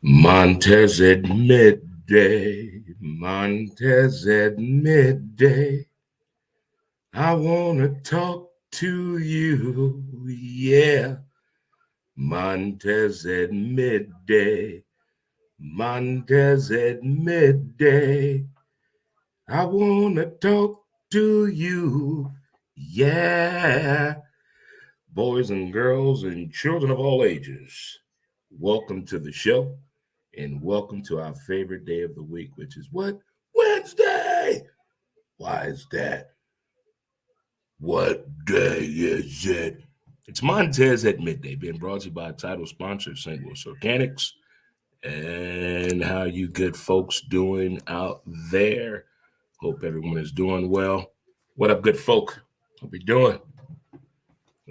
Montez at midday, Montez at midday. I want to talk to you, yeah. Montez at midday, Montez at midday. I want to talk to you, yeah. Boys and girls and children of all ages, welcome to the show. And welcome to our favorite day of the week, which is what? Wednesday! Why is that? What day is it? It's Montez at midday, being brought to you by title sponsor St. Louis Organics. And how you good folks doing out there? Hope everyone is doing well. What up, good folk? How we doing?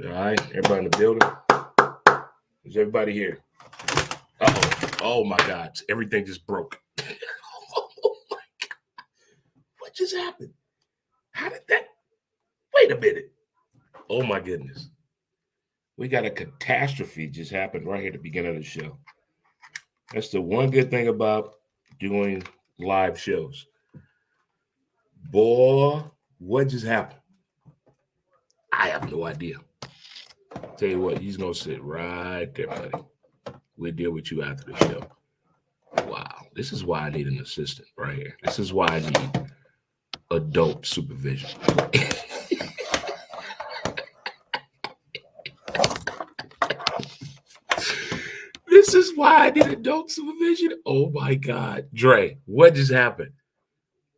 All right, everybody in the building? Is everybody here? Uh-oh. Oh my God, everything just broke. Oh my God. What just happened? How did that? Wait a minute. Oh my goodness. We got a catastrophe just happened right here at the beginning of the show. That's the one good thing about doing live shows. Boy, what just happened? I have no idea. Tell you what, he's gonna sit right there, buddy. We'll deal with you after the show. Wow, this is why I need an assistant right here. This is why I need adult supervision. This is why I need adult supervision. Oh my God. Dre, what just happened?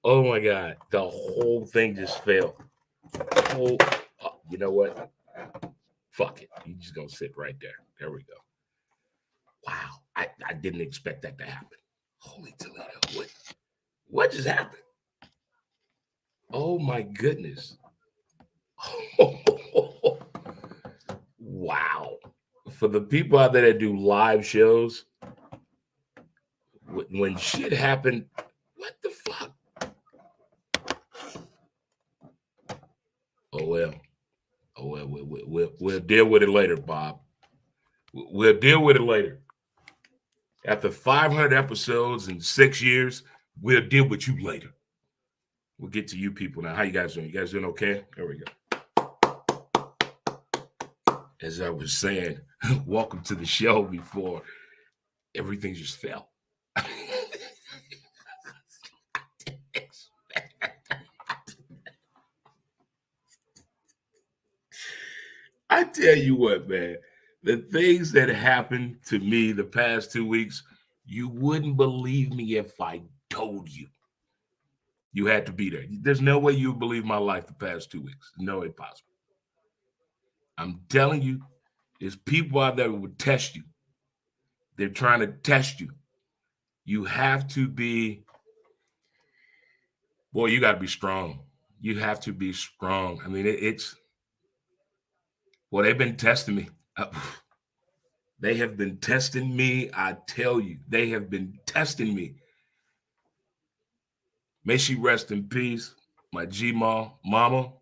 Oh my God. The whole thing just fell. You know what? Fuck it. You just gonna sit right there. There we go. Wow. I didn't expect that to happen. Holy Toledo. What just happened? Oh my goodness. Wow. For the people out there that do live shows, when shit happened, what the fuck? Oh well. We'll deal with it later, Bob. We'll deal with it later. After 500 episodes in 6 years, we'll deal with you later. We'll get to you people now. How you guys doing? You guys doing okay? There we go. As I was saying, welcome to the show before everything just fell. I tell you what, man, the things that happened to me the past 2 weeks, you wouldn't believe me if I told you. You had to be there. There's no way you would believe my life the past 2 weeks. No way possible. I'm telling you, there's people out there who would test you. They're trying to test you. You have to be, boy, you got to be strong. You have to be strong. I mean, well, they've been testing me. They have been testing me. I tell you, they have been testing me. May she rest in peace, my G-Ma, mama.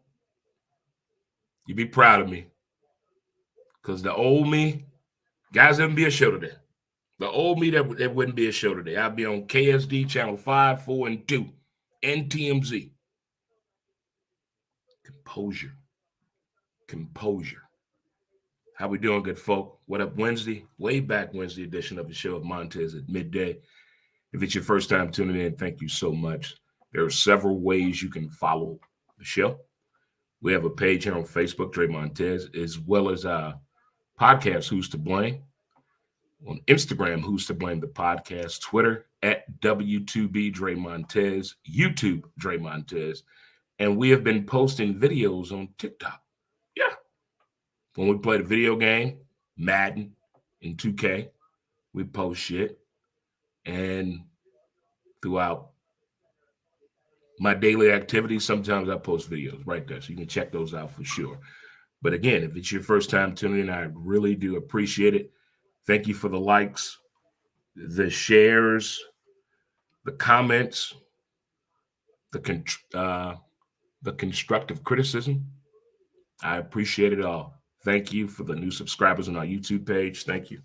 You be proud of me. Because the old me, guys, there wouldn't be a show today. The old me, there wouldn't be a show today. I'd be on KSD channel 5, 4, and 2, and TMZ. Composure. How we doing, good folk? What up, Wednesday? Way back Wednesday edition of the show of Montez at midday. If it's your first time tuning in, thank you so much. There are several ways you can follow the show. We have a page here on Facebook, Dre Montez, as well as our podcast, Who's to Blame? On Instagram, Who's to Blame the Podcast, Twitter at W2B Dre Montez, YouTube Dre Montez, and we have been posting videos on TikTok. Yeah. When we play the video game, Madden and 2K, we post shit. And throughout my daily activities, sometimes I post videos right there. So you can check those out for sure. But again, if it's your first time tuning in, I really do appreciate it. Thank you for the likes, the shares, the comments, the constructive criticism. I appreciate it all. Thank you for the new subscribers on our YouTube page. Thank you.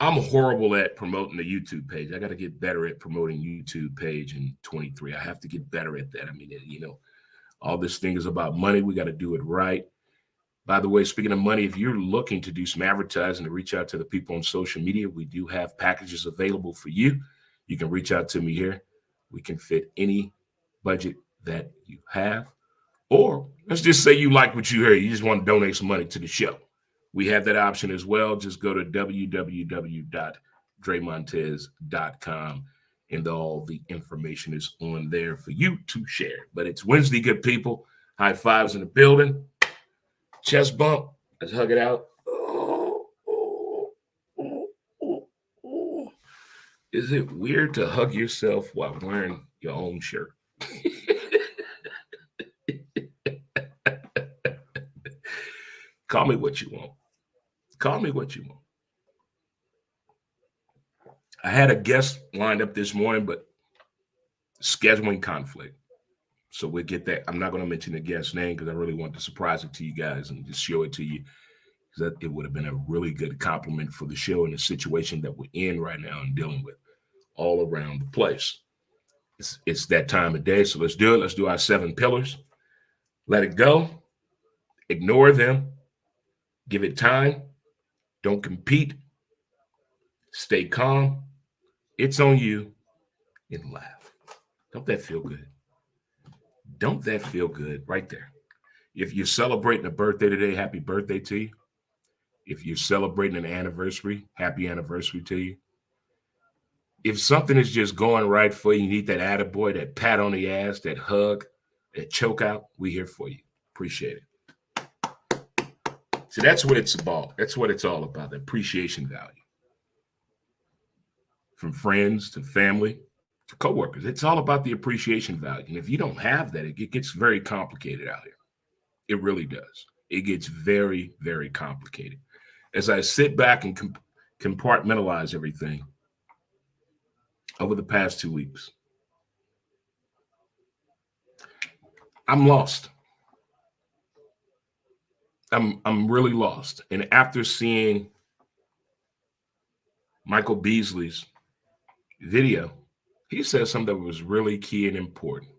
I'm horrible at promoting the YouTube page. I got to get better at promoting YouTube page in 23. I have to get better at that. I mean, all this thing is about money. We got to do it right. By the way, speaking of money, if you're looking to do some advertising to reach out to the people on social media, we do have packages available for you. You can reach out to me here. We can fit any budget that you have. Or let's just say you like what you hear. You just want to donate some money to the show. We have that option as well. Just go to www.dremontez.com and all the information is on there for you to share. But it's Wednesday, good people. High fives in the building. Chest bump. Let's hug it out. Is it weird to hug yourself while wearing your own shirt? Call me what you want. Call me what you want. I had a guest lined up this morning, but scheduling conflict. So we'll get that. I'm not going to mention the guest's name because I really want to surprise it to you guys and just show it to you. Because it would have been a really good compliment for the show and the situation that we're in right now and dealing with all around the place. It's that time of day. So let's do it. Let's do our 7 pillars. Let it go. Ignore them. Give it time. Don't compete. Stay calm. It's on you. And laugh. Don't that feel good? Don't that feel good right there? If you're celebrating a birthday today, happy birthday to you. If you're celebrating an anniversary, happy anniversary to you. If something is just going right for you, you need that attaboy, that pat on the ass, that hug, that choke out, we here for you. Appreciate it. So that's what it's about. That's what it's all about, the appreciation value. From friends to family to coworkers. It's all about the appreciation value. And if you don't have that, it gets very complicated out here. It really does. It gets very, very complicated. As I sit back and compartmentalize everything over the past 2 weeks, I'm lost. I'm really lost. And after seeing Michael Beasley's video, he said something that was really key and important.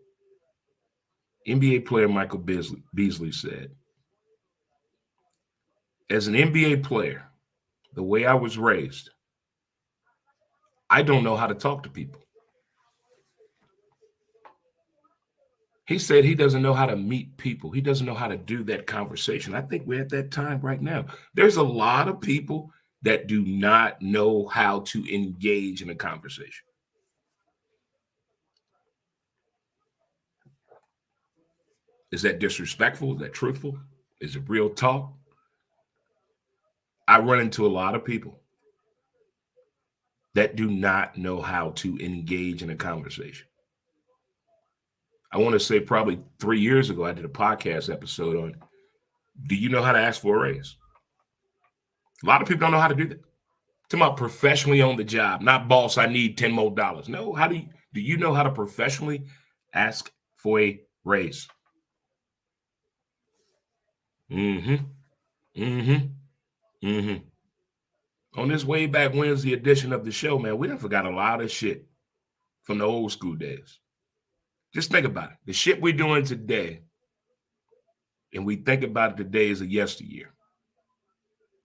NBA player Michael Beasley said, as an NBA player, the way I was raised, I don't know how to talk to people. He said he doesn't know how to meet people. He doesn't know how to do that conversation. I think we're at that time right now. There's a lot of people that do not know how to engage in a conversation. Is that disrespectful? Is that truthful? Is it real talk? I run into a lot of people that do not know how to engage in a conversation. I want to say probably 3 years ago, I did a podcast episode on, do you know how to ask for a raise? A lot of people don't know how to do that. Talking about professionally on the job, not boss, I need $10 more. No, do you know how to professionally ask for a raise? Mm-hmm. On this way back Wednesday edition of the show, man, we done forgot a lot of shit from the old school days. Just think about it. The shit we're doing today, and we think about it today as a yesteryear.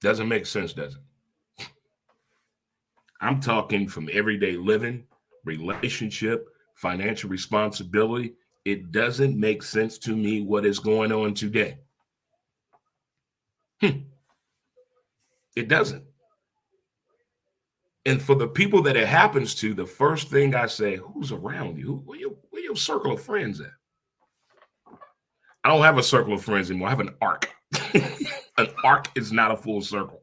Doesn't make sense, does it? I'm talking from everyday living, relationship, financial responsibility. It doesn't make sense to me what is going on today. It doesn't. And for the people that it happens to, the first thing I say, who's around you? Where your circle of friends at? I don't have a circle of friends anymore. I have an arc. An arc is not a full circle.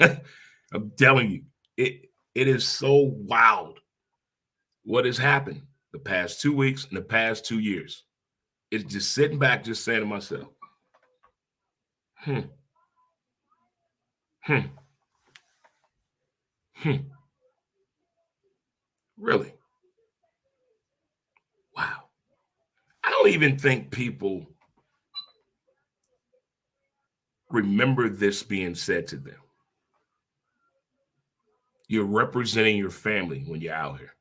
I'm telling you, it is so wild what has happened the past 2 weeks and the past 2 years. It's just sitting back, just saying to myself, Really? Wow. I don't even think people remember this being said to them. You're representing your family when you're out here.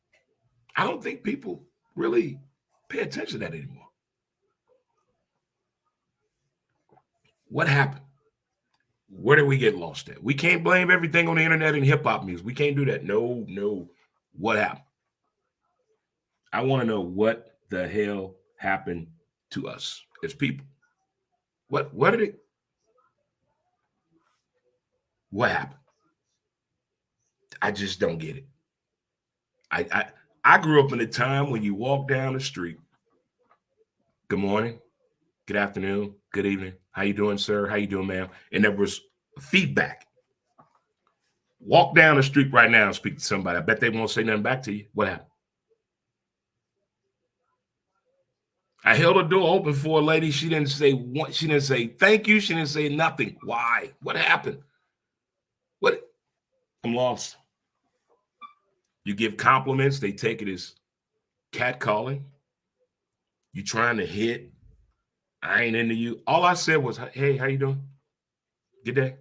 I don't think people really pay attention to that anymore. What happened? Where did we get lost at? We can't blame everything on the internet and hip hop music. We can't do that. No. What happened? I want to know what the hell happened to us as people. What did it? What happened? I just don't get it. I grew up in a time when you walk down the street. Good morning, good afternoon, good evening. How you doing, sir? How you doing, ma'am? And there was feedback. Walk down the street right now and speak to somebody. I bet they won't say nothing back to you. What happened? I held a door open for a lady. She didn't say what. She didn't say thank you. She didn't say nothing. Why? What happened? What? I'm lost. You give compliments. They take it as catcalling. You trying to hit. I ain't into you. All I said was, hey, how you doing? Good day.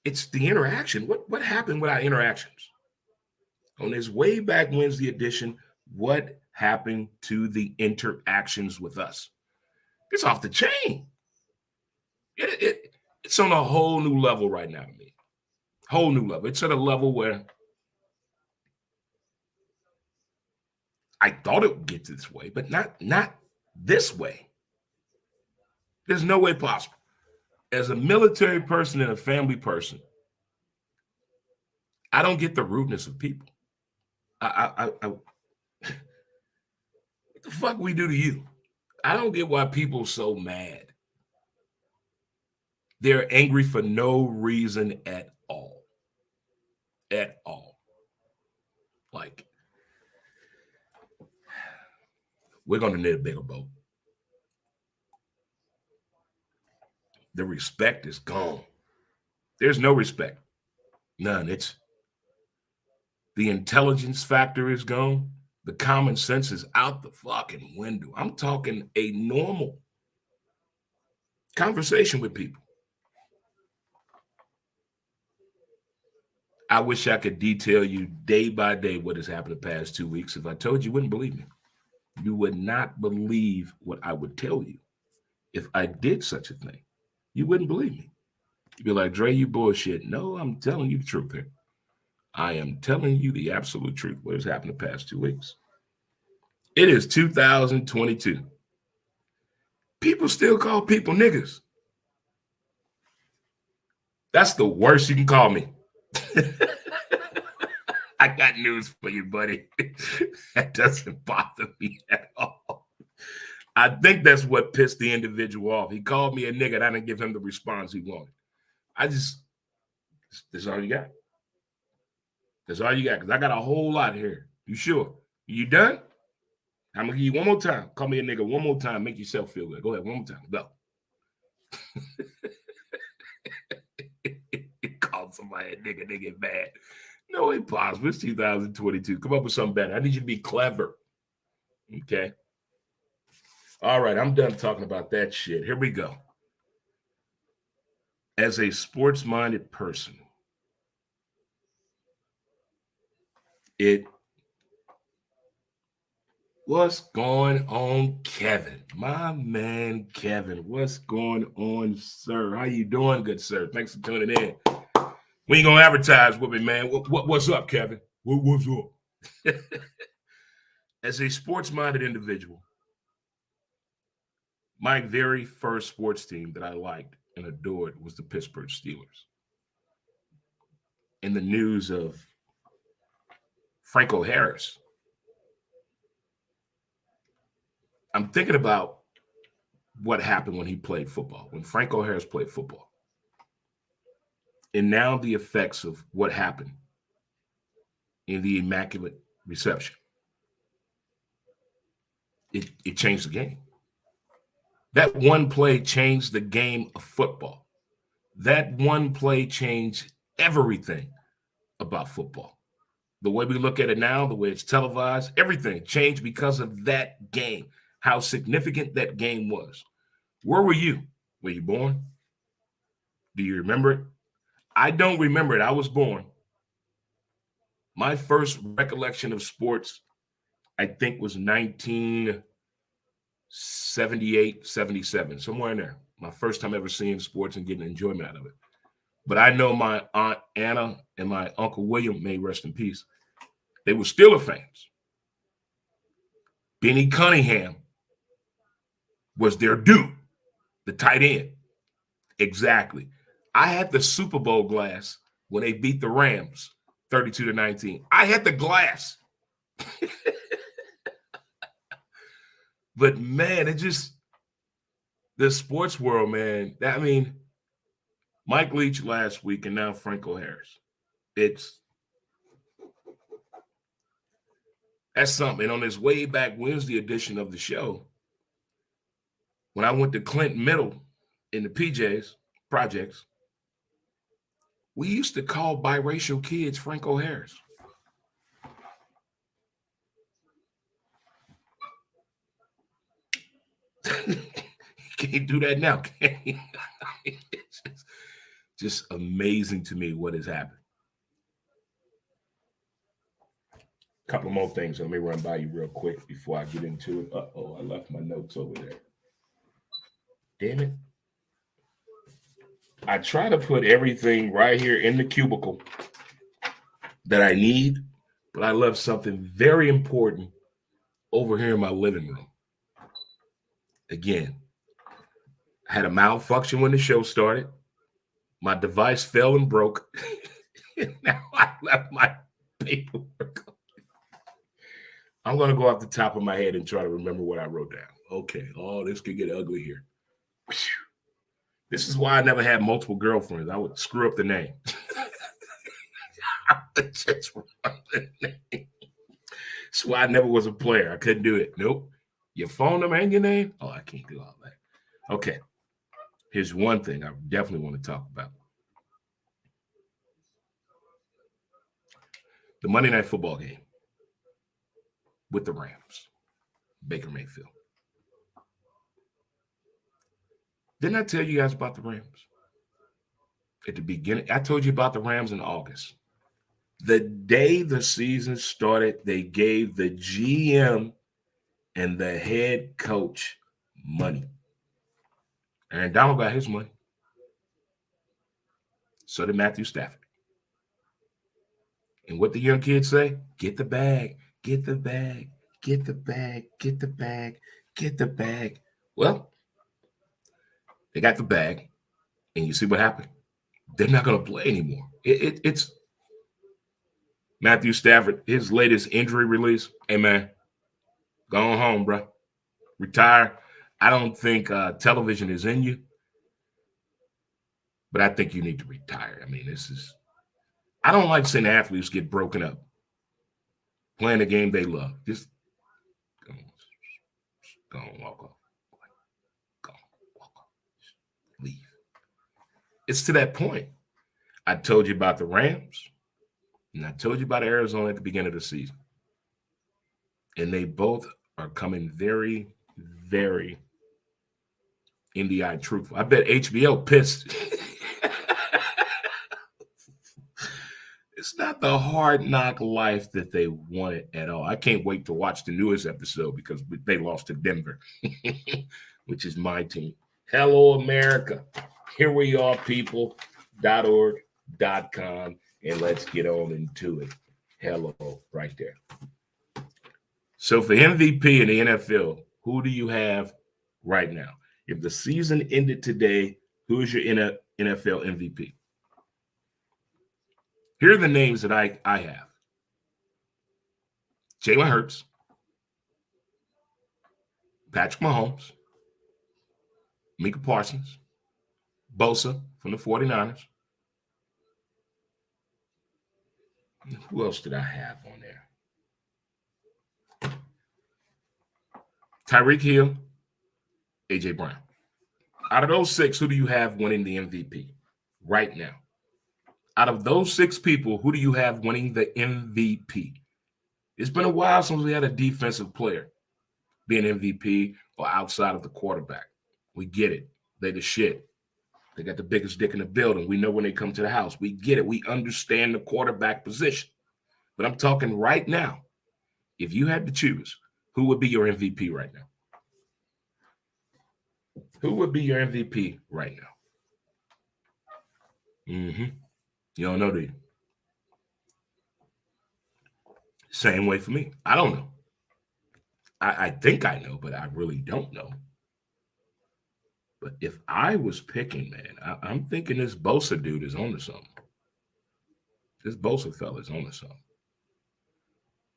It's the interaction. What happened with our interactions? On this way back Wednesday edition, what happened to the interactions with us? It's off the chain. It's on a whole new level right now to me. Whole new level. It's at a level where I thought it would get this way, but not this way. There's no way possible. As a military person and a family person, I don't get the rudeness of people. What the fuck we do to you? I don't get why people are so mad. They're angry for no reason at all. At all. Like, we're going to need a bigger boat. The respect is gone. There's no respect. None. It's the intelligence factor is gone. The common sense is out the fucking window. I'm talking a normal conversation with people. I wish I could detail you day by day what has happened the past 2 weeks. If I told you, you wouldn't believe me. You would not believe what I would tell you if I did such a thing. You wouldn't believe me. You'd be like, Dre, you bullshit. No, I'm telling you the truth here. I am telling you the absolute truth. What has happened the past 2 weeks? It is 2022. People still call people niggas. That's the worst you can call me. I got news for you, buddy. That doesn't bother me at all. I think that's what pissed the individual off. He called me a nigga and I didn't give him the response he wanted. This is all you got. That's all you got, because I got a whole lot here. You sure? You done? I'm going to give you one more time. Call me a nigga one more time. Make yourself feel good. Go ahead, one more time. Go. Call somebody a nigga, they get mad. No, it possible. It's 2022. Come up with something better. I need you to be clever. Okay? All right, I'm done talking about that shit. Here we go. As a sports-minded person, what's going on, Kevin? My man, Kevin. What's going on, sir? How you doing, good sir? Thanks for tuning in. We ain't gonna advertise with me, man. What's up, Kevin? What's up? As a sports-minded individual, my very first sports team that I liked and adored was the Pittsburgh Steelers. In the news of Franco Harris, I'm thinking about what happened when he played football, when Franco Harris played football. And now the effects of what happened in the Immaculate Reception. It changed the game. That one play changed the game of football. That one play changed everything about football. The way we look at it now, the way it's televised, everything changed because of that game, how significant that game was. Where were you? Were you born? Do you remember it? I don't remember it. I was born. My first recollection of sports, I think, was 1978, 77, somewhere in there. My first time ever seeing sports and getting enjoyment out of it. But I know my Aunt Anna and my Uncle William, may rest in peace, they were Steeler fans. Benny Cunningham was their dude, the tight end. Exactly. I had the Super Bowl glass when they beat the Rams 32-19. I had the glass. But man, it just the sports world, man. I mean, Mike Leach last week and now Franco Harris. That's something. And on this way back Wednesday edition of the show, when I went to Clinton Middle in the PJs projects, we used to call biracial kids Franco Harris. You can't do that now, can you? It's just amazing to me what has happened. A couple more things. Let me run by you real quick before I get into it. Uh-oh, I left my notes over there. Damn it. I try to put everything right here in the cubicle that I need, but I left something very important over here in my living room. Again, I had a malfunction when the show started. My device fell and broke. And now I left my paperwork. I'm going to go off the top of my head and try to remember what I wrote down. Okay. Oh, this could get ugly here. This is why I never had multiple girlfriends. I would screw up the name. That's why I never was a player. I couldn't do it. Nope. Your phone number and your name? Oh, I can't do all that. Okay. Here's one thing I definitely want to talk about. The Monday Night Football game with the Rams, Baker Mayfield. Didn't I tell you guys about the Rams? At the beginning, I told you about the Rams in August. The day the season started, they gave the GM and the head coach money. Aaron Donald got his money. So did Matthew Stafford. And what the young kids say? Get the bag, get the bag, get the bag, get the bag, get the bag. Well, they got the bag, and you see what happened? They're not going to play anymore. It's Matthew Stafford, his latest injury release. Hey, man, go on home, bro. Retire. I don't think television is in you, but I think you need to retire. I mean, I don't like seeing athletes get broken up playing the game they love. Just go on, walk off. Go on, walk off. Leave. It's to that point. I told you about the Rams, and I told you about Arizona at the beginning of the season. And they both are coming very, very in the eye truthful. I bet HBO pissed. It's not the hard knock life that they wanted at all. I can't wait to watch the newest episode because they lost to Denver, which is my team. Hello, America. Here we are, people.org.com, and let's get on into it. Hello, right there. So for MVP in the NFL, who do you have right now? If the season ended today, who is your NFL MVP? Here are the names that I have. Jalen Hurts, Patrick Mahomes, Micah Parsons, Bosa from the 49ers. Who else did I have on there? Tyreek Hill, A.J. Brown. Out of those six, who do you have winning the MVP right now? Out of those six people, who do you have winning the MVP? It's been a while since we had a defensive player being MVP or outside of the quarterback. We get it. They the shit. They got the biggest dick in the building. We know when they come to the house. We get it. We understand the quarterback position. But I'm talking right now. If you had to choose, who would be your MVP right now? Who would be your MVP right now? You don't know, do you? Same way for me. I don't know. I think I know, but I really don't know. But if I was picking, man, I'm thinking this Bosa dude is on to something. This Bosa fella is on to something.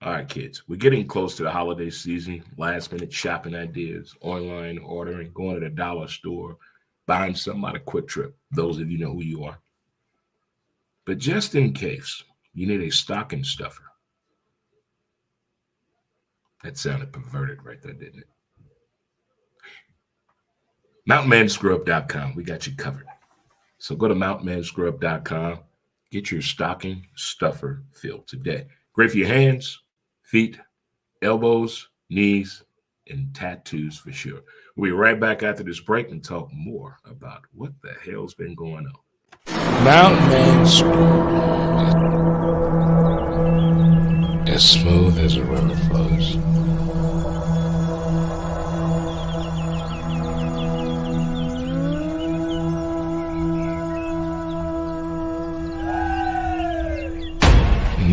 All right, kids, we're getting close to the holiday season. Last minute shopping ideas, online ordering, going to the dollar store, buying something out of Quick Trip. Those of you know who you are. But just in case, you need a stocking stuffer. That sounded perverted right there, didn't it? MountainManScrub.com. We got you covered. So go to MountainManScrub.com. Get your stocking stuffer filled today. Great for your hands, feet, elbows, knees, and tattoos for sure. We'll be right back after this break and talk more about what the hell's been going on. Mountain Man Scrub. As smooth as a river flows.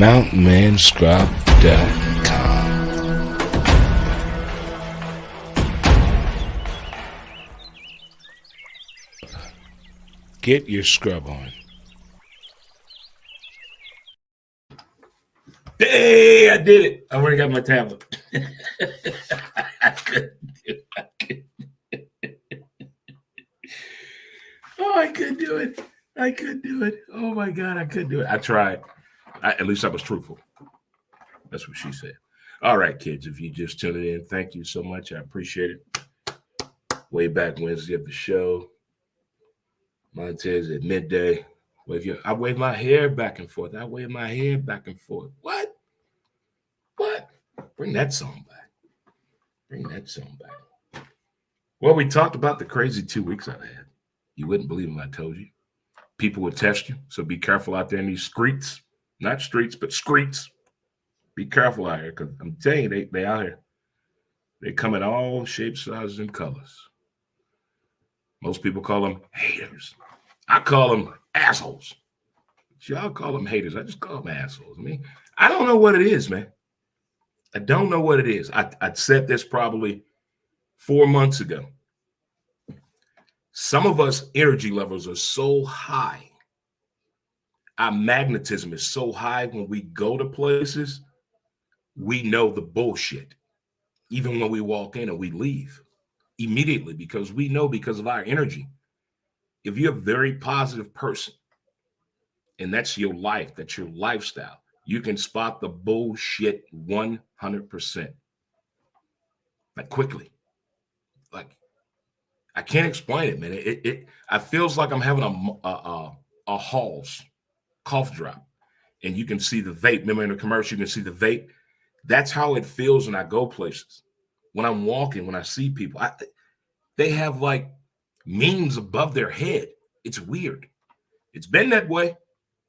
MountainManScrub.com. Get your scrub on. Hey, I did it. I already got my tablet. I couldn't do it. Oh, I couldn't do it. I couldn't do it. Oh, my God, I couldn't do it. I tried. At least I was truthful. That's what she said. All right, kids, if you just tuned in, thank you so much. I appreciate it. Way back Wednesday of the show. Montez at midday. I wave my hair back and forth. What? Bring that song back. Well, we talked about the crazy 2 weeks I've had. You wouldn't believe them, I told you. People would test you, so be careful out there in these streets. Not streets, but streets. Be careful out here, because I'm telling you, they out here. They come in all shapes, sizes, and colors. Most people call them haters. I call them assholes. Y'all call them haters. I just call them assholes. I mean, I don't know what it is, man. I don't know what it is. I said this probably 4 months ago. Some of us energy levels are so high. Our magnetism is so high when we go to places, we know the bullshit. Even when we walk in and we leave immediately, because we know, because of our energy. If you're a very positive person and that's your life, that's your lifestyle, you can spot the bullshit 100%. Like quickly. Like, I can't explain it, man. It feels like I'm having a Halls cough drop, and you can see the vape. Remember in the commercial, you can see the vape. That's how it feels when I go places. When I'm walking, when I see people, they have like memes above their head. It's weird. It's been that way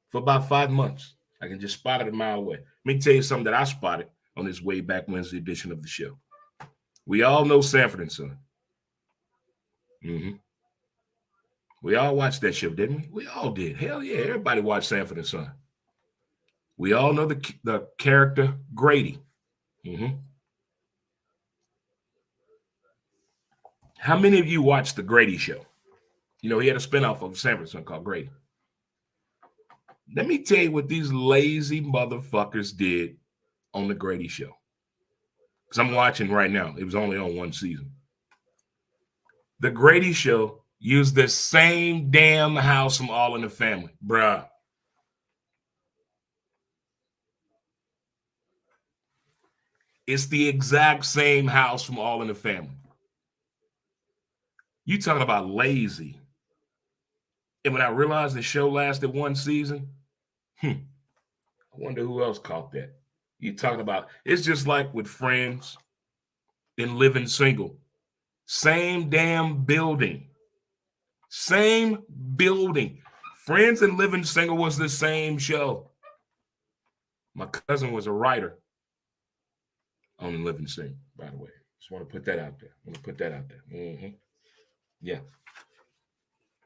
for about 5 months. I can just spot it a mile away. Let me tell you something that I spotted on this way back Wednesday edition of the show. We all know Sanford and Son. We all watched that show, didn't we? We all did. Hell yeah, everybody watched Sanford and Son. We all know the character Grady. How many of you watched the Grady Show? You know, he had a spinoff of Sanford and Son called Grady. Let me tell you what these lazy motherfuckers did on the Grady Show. Because I'm watching right now. It was only on one season. The Grady Show used the same damn house from All in the Family. Bruh. It's the exact same house from All in the Family. You talking about lazy. And when I realized the show lasted one season, I wonder who else caught that. You talking about, it's just like with Friends and Living Single. Same damn building. Same building. Friends and Living Single was the same show. My cousin was a writer on the Living Scene, by the way. Just want to put that out there. Yeah,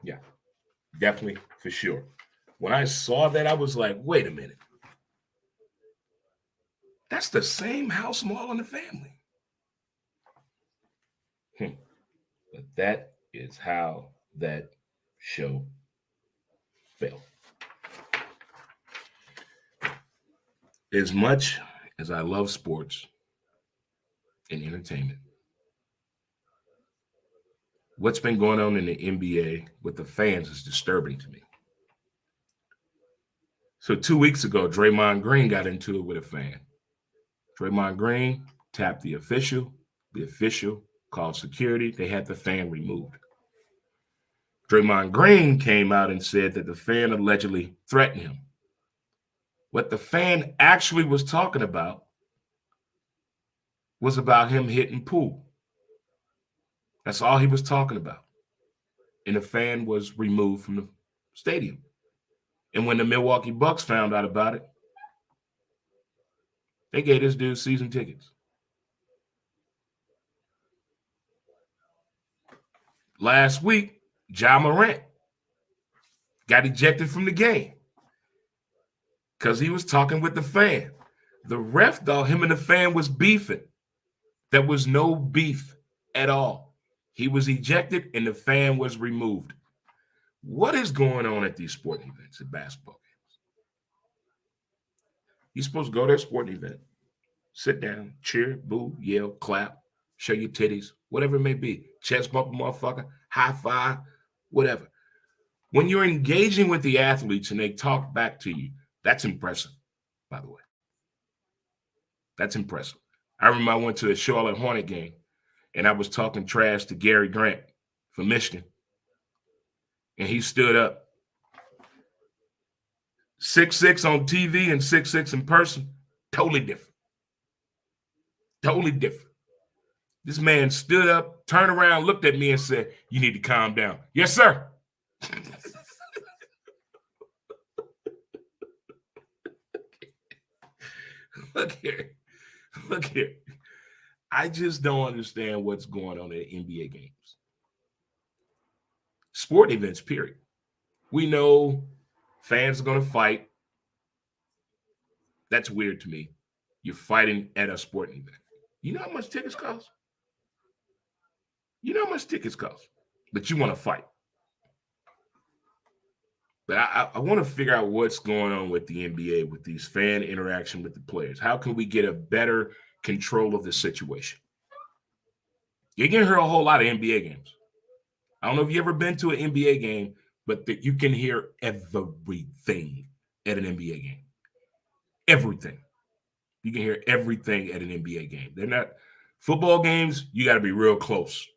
yeah, definitely for sure. When I saw that, I was like, wait a minute. That's the same house from All in the Family. But that is how that show felt. As much as I love sports and entertainment, what's been going on in the NBA with the fans is disturbing to me. So 2 weeks ago, Draymond Green got into it with a fan. Draymond Green tapped the official. The official called security. They had the fan removed. Draymond Green came out and said that the fan allegedly threatened him. What the fan actually was talking about was about him hitting pool. That's all he was talking about. And the fan was removed from the stadium. And when the Milwaukee Bucks found out about it, they gave this dude season tickets. Last week, Ja Morant got ejected from the game because he was talking with the fan. The ref thought him and the fan was beefing. There was no beef at all. He was ejected and the fan was removed. What is going on at these sporting events at basketball games? You're supposed to go to a sporting event, sit down, cheer, boo, yell, clap, show your titties, whatever it may be. Chest bump a motherfucker, high five, whatever. When you're engaging with the athletes and they talk back to you, that's impressive, by the way. That's impressive. I remember I went to a Charlotte Hornet game and I was talking trash to Gary Grant from Michigan. And he stood up. 6'6" on TV and 6'6" in person, totally different. Totally different. This man stood up, turned around, looked at me and said, "You need to calm down." "Yes, sir." Look here. Look here. I just don't understand what's going on at NBA games. Sport events, period. We know fans are going to fight. That's weird to me. You're fighting at a sporting event. You know how much tickets cost? You know how much tickets cost? But you want to fight. But I want to figure out what's going on with the NBA, with these fan interaction with the players. How can we get a better control of the situation? You can hear a whole lot of NBA games. I don't know if you've ever been to an NBA game, but you can hear everything at an NBA game. Everything. You can hear everything at an NBA game. They're not football games. You got to be real close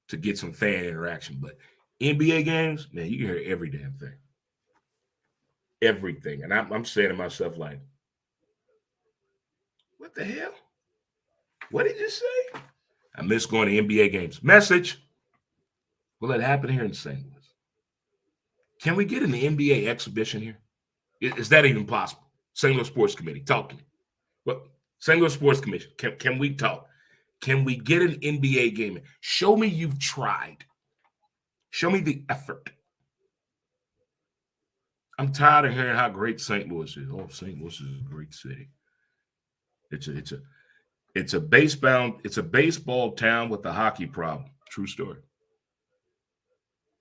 to get some fan interaction. But NBA games, man, you can hear every damn thing. Everything. And I'm saying to myself, like, what the hell? What did you say? I miss going to NBA games. Message. Will it happen here in St. Louis? Can we get an NBA exhibition here? Is that even possible? St. Louis Sports Committee, talk to me. Well, St. Louis Sports Commission, can we talk? Can we get an NBA game? Show me you've tried. Show me the effort. I'm tired of hearing how great St. Louis is. Oh, St. Louis is a great city. It's a baseball town with a hockey problem. True story.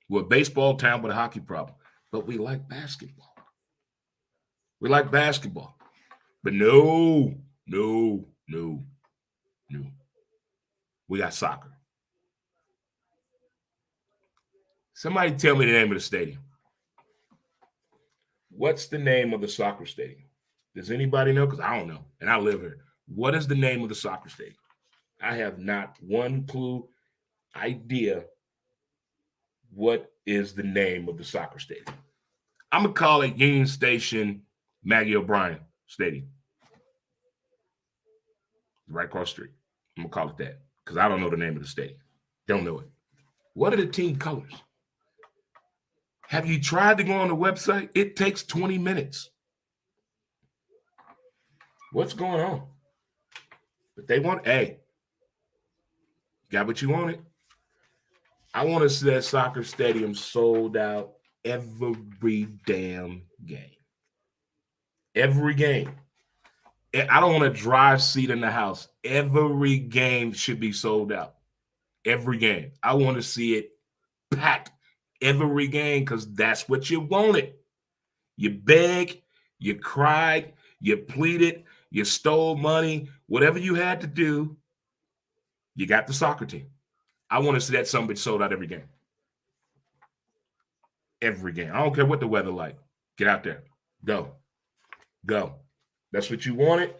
We're a baseball town with a hockey problem, but we like basketball. We like basketball. But no. We got soccer. Somebody tell me the name of the stadium. What's the name of the soccer stadium? Does anybody know? Because I don't know, and I live here. What is the name of the soccer stadium? I have not one clue, idea what is the name of the soccer stadium. I'm going to call it Union Station Maggie O'Brien Stadium. Right across the street. I'm going to call it that because I don't know the name of the stadium. Don't know it. What are the team colors? Have you tried to go on the website? It takes 20 minutes. What's going on? But they want, hey, got what you wanted. I want to see that soccer stadium sold out every damn game. Every game. I don't want a drive seat in the house. Every game should be sold out. Every game. I want to see it packed every game because that's what you wanted. You begged, you cried, you pleaded, you stole money, whatever you had to do, you got the soccer team. I want to see that something sold out every game. Every game. I don't care what the weather like. Get out there. Go. Go. That's what you wanted.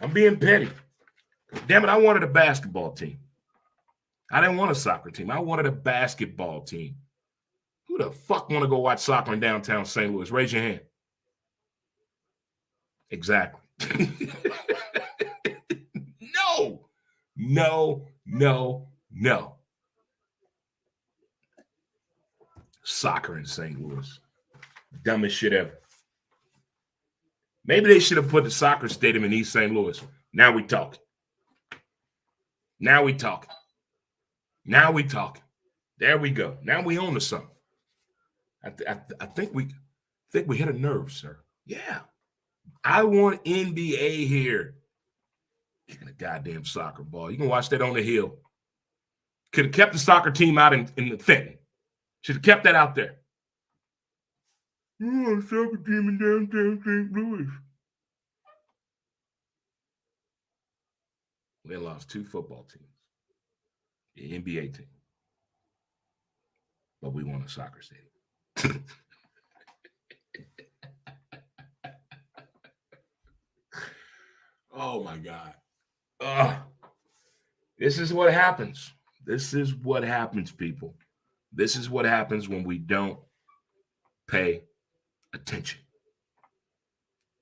I'm being petty. Damn it, I wanted a basketball team. I didn't want a soccer team. I wanted a basketball team. Who the fuck want to go watch soccer in downtown St. Louis? Raise your hand. Exactly. No. No, no, no. Soccer in St. Louis. Dumbest shit ever. Maybe they should have put the soccer stadium in East St. Louis. Now we talking. Now we talking. Now we talking. There we go. Now we own to something. I think we hit a nerve, sir. Yeah. I want NBA here. Get a goddamn soccer ball. You can watch that on the hill. Could have kept the soccer team out in the Fenton. Should have kept that out there. You want a soccer team in downtown St. Louis? We lost 2 football teams. The NBA team. But we won a soccer stadium. Oh, my God. This is what happens. This is what happens, people. This is what happens when we don't pay attention.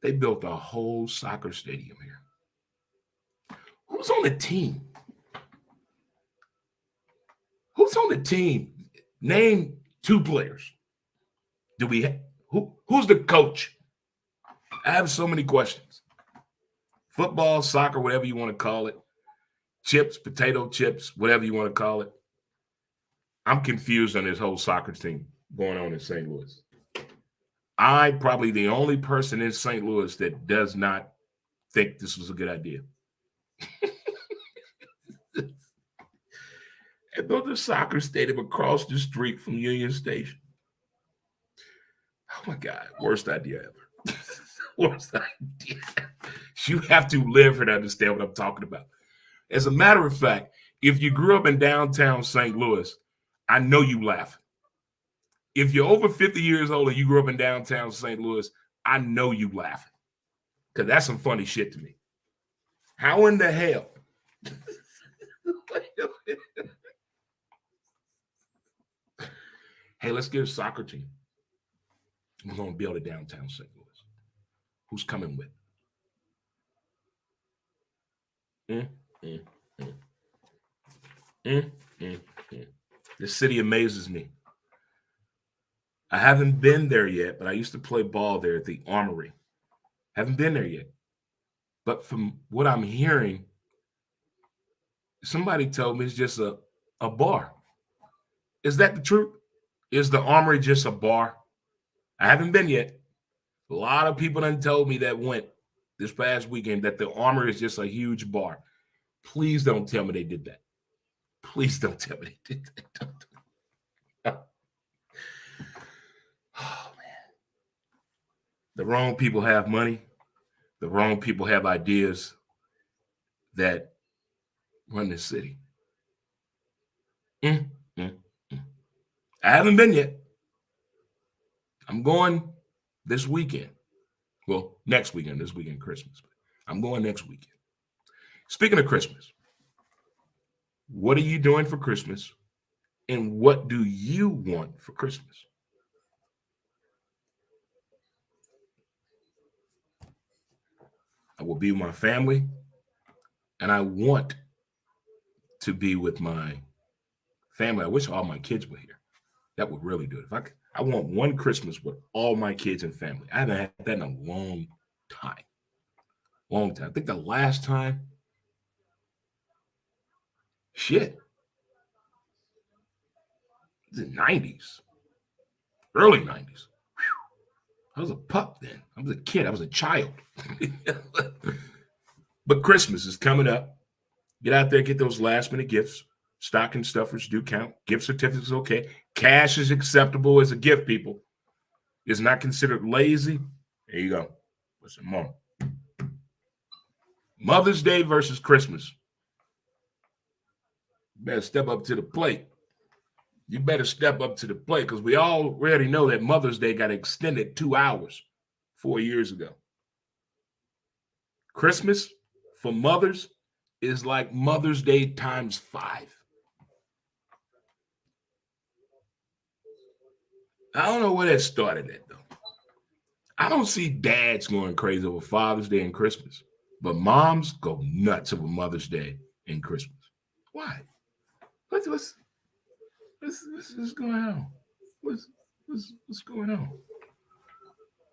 They built a whole soccer stadium here. Who's on the team? Who's on the team? Name 2 players. Do we who's the coach? I have so many questions. Football, soccer, whatever you want to call it. Chips, potato chips, whatever you want to call it. I'm confused on this whole soccer team going on in St. Louis. I'm probably the only person in St. Louis that does not think this was a good idea. They built a soccer stadium across the street from Union Station. Oh, my God. Worst idea ever. Worst idea. You have to live here to understand what I'm talking about. As a matter of fact, if you grew up in downtown St. Louis, I know you laughing. If you're over 50 years old and you grew up in downtown St. Louis, I know you laughing. Because that's some funny shit to me. How in the hell? Hey, let's get a soccer team. We're going to build a downtown St. Louis. Who's coming with? This city amazes me. I haven't been there yet, but I used to play ball there at the Armory. Haven't been there yet. But from what I'm hearing, somebody told me it's just a bar. Is that the truth? Is the Armory just a bar? I haven't been yet. A lot of people done told me that went this past weekend that the Armory is just a huge bar. Please don't tell me they did that. Please don't tell me they did that. Oh, man. The wrong people have money. The wrong people have ideas that run this city. I haven't been yet. I'm going this weekend. Well, next weekend. This weekend, Christmas. I'm going next weekend. Speaking of Christmas, what are you doing for Christmas? And what do you want for Christmas? I will be with my family, and I want to be with my family. I wish all my kids were here. That would really do it. I want one Christmas with all my kids and family. I haven't had that in a long time. Long time. I think the last time, shit, the 90s, early 90s. I was a pup then. I was a kid. I was a child. But Christmas is coming up. Get out there, get those last minute gifts. Stocking stuffers do count. Gift certificates okay. Cash is acceptable as a gift, people. It's not considered lazy. There you go. Listen, Mom. Mother's Day versus Christmas. You better step up to the plate. You better step up to the plate because we already know that Mother's Day got extended 2 hours 4 years ago. Christmas for mothers is like Mother's Day times 5. I don't know where that started at, though. I don't see dads going crazy over Father's Day and Christmas, but moms go nuts over Mother's Day and Christmas. Why? What's going on? What's going on?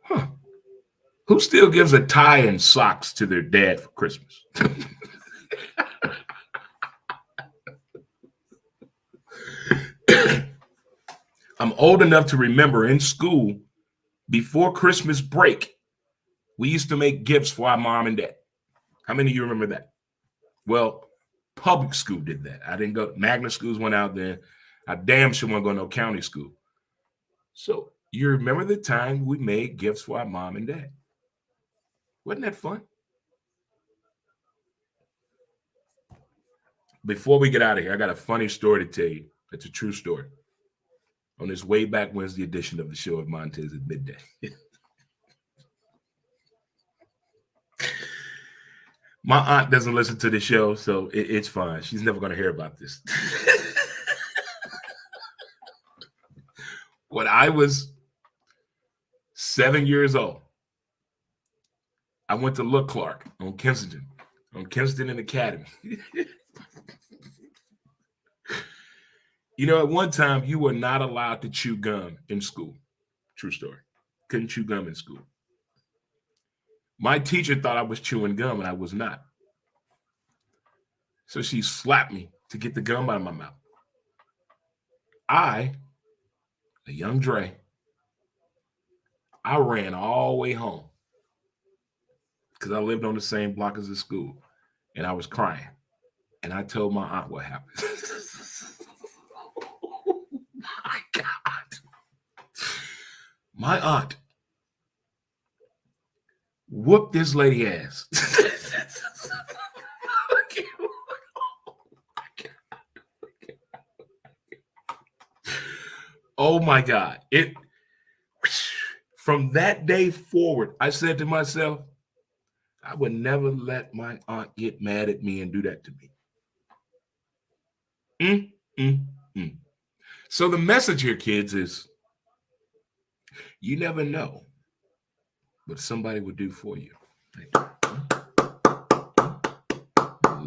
Huh? Who still gives a tie and socks to their dad for Christmas? I'm old enough to remember in school, before Christmas break, we used to make gifts for our mom and dad. How many of you remember that? Well, public school did that. I didn't go. Magnet schools went out there. I damn sure wasn't going to no county school. So you remember the time we made gifts for our mom and dad? Wasn't that fun? Before we get out of here, I got a funny story to tell you. It's a true story. On this way back Wednesday edition of the show of Montez at midday. My aunt doesn't listen to the show, so it's fine. She's never going to hear about this. When I was 7 years old, I went to Look Clark on Kensington and Academy. You know, at one time, you were not allowed to chew gum in school. True story. Couldn't chew gum in school. My teacher thought I was chewing gum, and I was not. So she slapped me to get the gum out of my mouth. I, a young Dre, I ran all the way home because I lived on the same block as the school, and I was crying. And I told my aunt what happened. Oh my God. My aunt whooped this lady ass. Oh my God. From that day forward, I said to myself, I would never let my aunt get mad at me and do that to me. So the message here, kids, is you never know what somebody would do for you.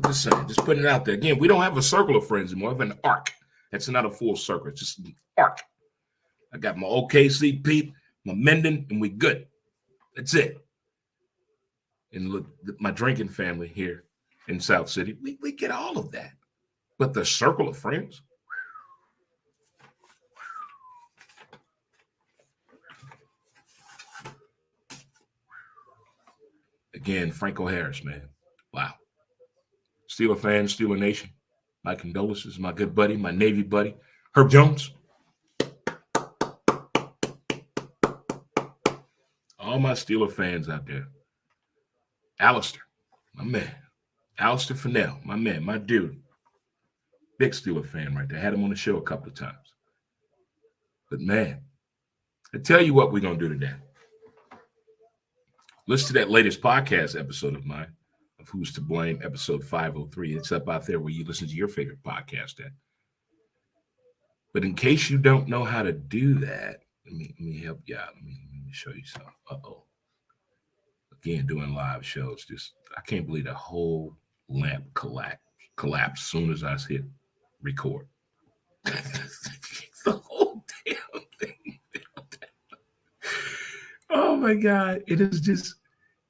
Just saying, just putting it out there. Again, we don't have a circle of friends anymore. We have an arc. That's not a full circle. It's just an arc. I got my OKC peep, my Menden, and we good. That's it. And look, my drinking family here in South City, we get all of that. But the circle of friends, again, Franco Harris, man. Wow. Steeler fans, Steeler Nation. My condolences, my good buddy, my Navy buddy, Herb Jones. All my Steeler fans out there. Alistair, my man. Alistair Fennell, my man, my dude. Big Steeler fan right there. Had him on the show a couple of times. But man, I tell you what we're going to do today. Listen to that latest podcast episode of mine, of Who's to Blame, episode 503. It's up out there where you listen to your favorite podcast at. But in case you don't know how to do that, let me help you out. Let me show you something. Uh-oh. Again, doing live shows. I can't believe the whole lamp collapsed as soon as I hit record. The whole damn thing. Oh my God. It is just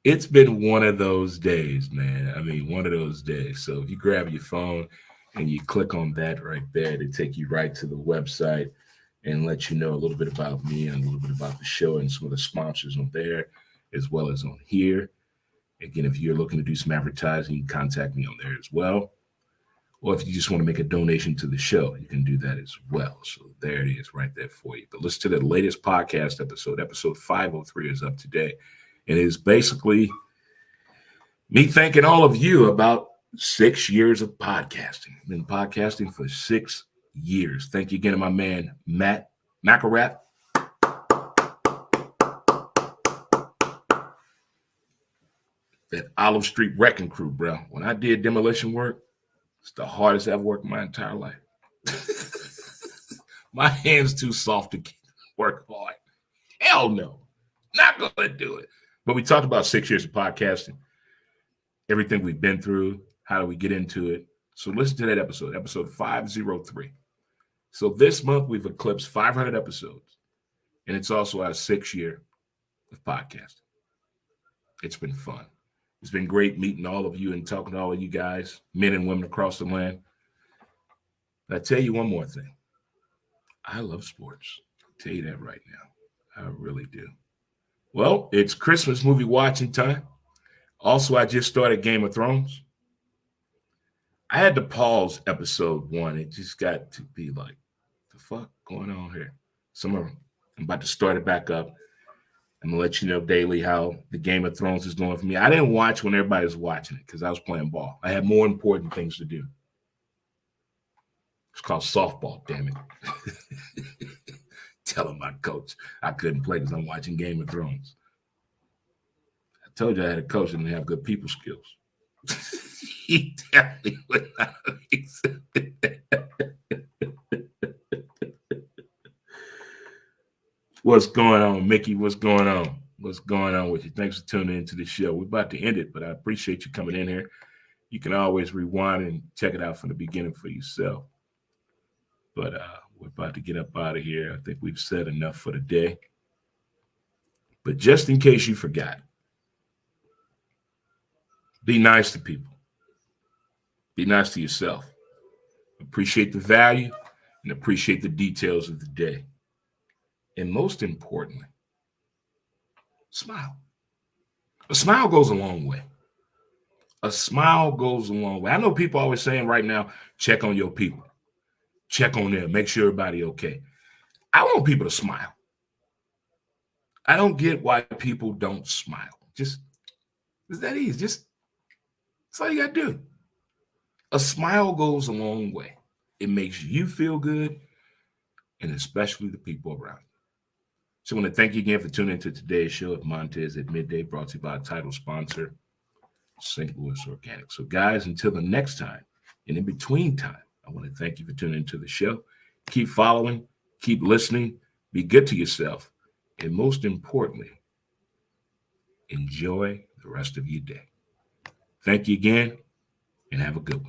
It's been one of those days, man. I mean, one of those days. So if you grab your phone and you click on that right there, to take you right to the website and let you know a little bit about me and a little bit about the show and some of the sponsors on there, as well as on here. Again, if you're looking to do some advertising, you can contact me on there as well. Or if you just want to make a donation to the show, you can do that as well. So there it is right there for you. But listen to the latest podcast episode. Episode 503 is up today. And it is basically me thanking all of you about 6 years of podcasting. I've been podcasting for 6 years. Thank you again to my man, Matt Macarat. That Olive Street Wrecking Crew, bro. When I did demolition work, it's the hardest I've worked in my entire life. My hands too soft to work hard. Hell no. Not going to do it. But we talked about 6 years of podcasting, everything we've been through, how do we get into it. So listen to that episode, episode 503. So this month we've eclipsed 500 episodes, and it's also our 6th year of podcasting. It's been fun. It's been great meeting all of you and talking to all of you guys, men and women across the land. I tell you one more thing. I love sports. I'll tell you that right now. I really do. Well, it's Christmas movie watching time. Also, I just started Game of Thrones. I had to pause episode 1. It just got to be like, the fuck going on here? I'm about to start it back up. I'm going to let you know daily how the Game of Thrones is going for me. I didn't watch when everybody was watching it because I was playing ball. I had more important things to do. It's called softball, damn it. Telling my coach I couldn't play because I'm watching Game of Thrones. I told you I had a coach that didn't have good people skills. He definitely would not have accepted that. What's going on, Mickey? What's going on? What's going on with you? Thanks for tuning into the show. We're about to end it, but I appreciate you coming in here. You can always rewind and check it out from the beginning for yourself. But we're about to get up out of here. I think we've said enough for the day. But just in case you forgot, be nice to people. Be nice to yourself. Appreciate the value and appreciate the details of the day. And most importantly, smile. A smile goes a long way. A smile goes a long way. I know people always saying right now, check on your people. Check on them. Make sure everybody okay. I want people to smile. I don't get why people don't smile. Just, it's that easy. That's all you got to do. A smile goes a long way. It makes you feel good, and especially the people around you. So I want to thank you again for tuning into today's show of Montez at Midday, brought to you by our title sponsor, St. Louis Organic. So guys, until the next time, and in between time, I want to thank you for tuning into the show. Keep following, keep listening, be good to yourself, and most importantly, enjoy the rest of your day. Thank you again, and have a good one.